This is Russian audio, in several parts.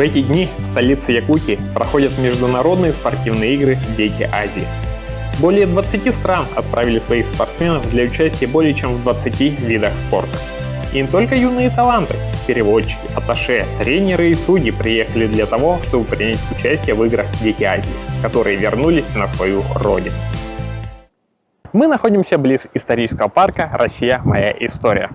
эти дни в столице Якутии проходят международные спортивные игры «Дети Азии». Более 20 стран отправили своих спортсменов для участия более чем в 20 видах спорта. И не только юные таланты, переводчики, атташе, тренеры и судьи приехали для того, чтобы принять участие в играх «Дети Азии», которые вернулись на свою родину. Мы находимся близ исторического парка «Россия. Моя история».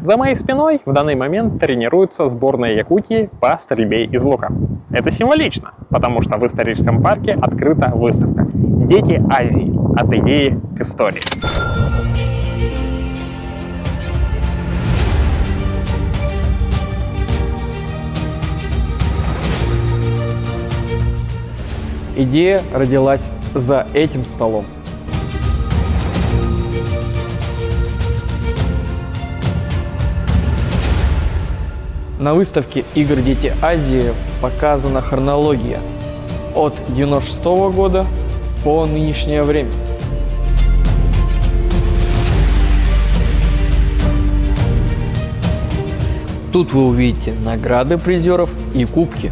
За моей спиной в данный момент тренируется сборная Якутии по стрельбе из лука. Это символично, потому что в историческом парке открыта выставка «Дети Азии. От идеи к истории». Идея родилась за этим столом. На выставке игр «Дети Азии» показана хронология от 1996 года по нынешнее время. Тут вы увидите награды призеров и кубки,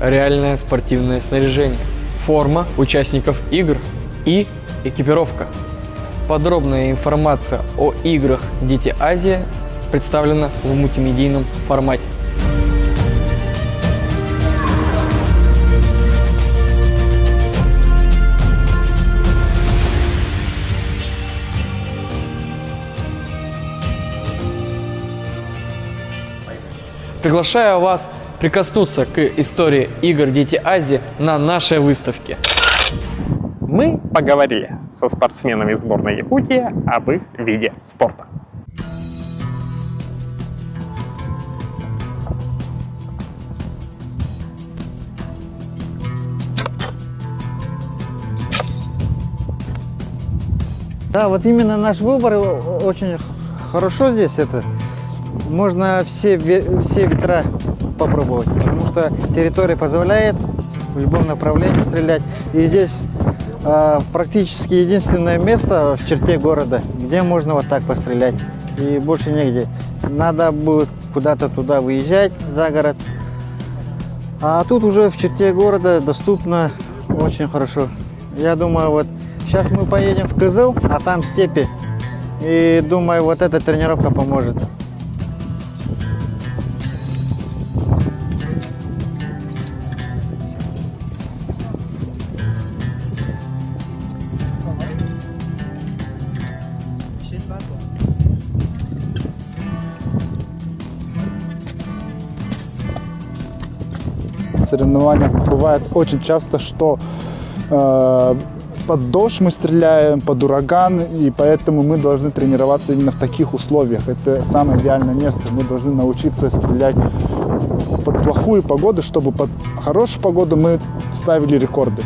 реальное спортивное снаряжение, форма участников игр и экипировка. Подробная информация о играх «Дети Азии» представлена в мультимедийном формате. Приглашаю вас прикоснуться к истории игр «Дети Азии» на нашей выставке. Мы поговорили со спортсменами сборной Якутии об их виде спорта. Да, вот именно наш выбор очень хорошо здесь. Можно все ветра попробовать, потому что территория позволяет в любом направлении стрелять. И здесь практически единственное место в черте города, где можно вот так пострелять. И больше негде. Надо будет куда-то туда выезжать, за город. А тут уже в черте города доступно очень хорошо. Я думаю, вот сейчас мы поедем в Кызыл, а там степи. И думаю, вот эта тренировка поможет. Соревнования бывает очень часто, что под дождь мы стреляем, под ураган, и поэтому мы должны тренироваться именно в таких условиях. Это самое идеальное место. Мы должны научиться стрелять под плохую погоду, чтобы под хорошую погоду мы ставили рекорды.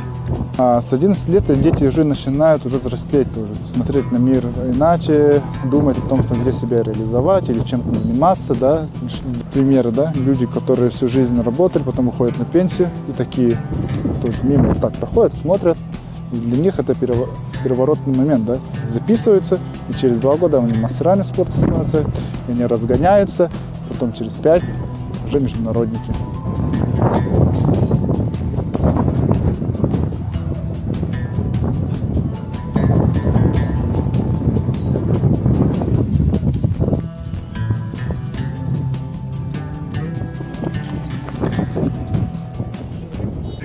С 11 лет дети уже начинают взрослеть, уже смотреть на мир иначе, думать о том, что где себя реализовать или чем-то заниматься. Да? Примеры, да? Люди, которые всю жизнь работали, потом уходят на пенсию, и такие тоже мимо вот так проходят, смотрят. И для них это переворотный момент, да? Записываются, и через 2 года они мастерами спорта становятся, и они разгоняются, потом через 5 уже международники.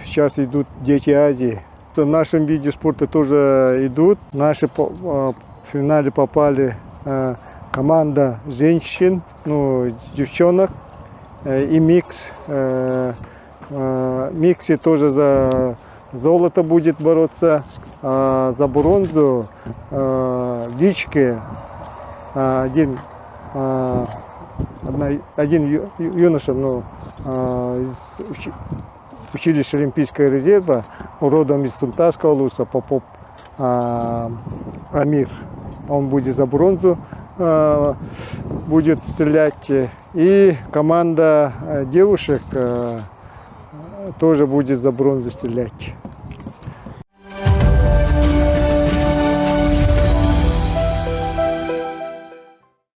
Сейчас идут «Дети Азии». В нашем виде спорта тоже идут. Наши в финале попали команда женщин, девчонок и микс. В миксе тоже за золото будет бороться, за бронзу Вичке один юноша, из училище Олимпийского резерва, родом из Сунтарского луса, Попов Амир. Он будет за бронзу будет стрелять. И команда девушек тоже будет за бронзу стрелять.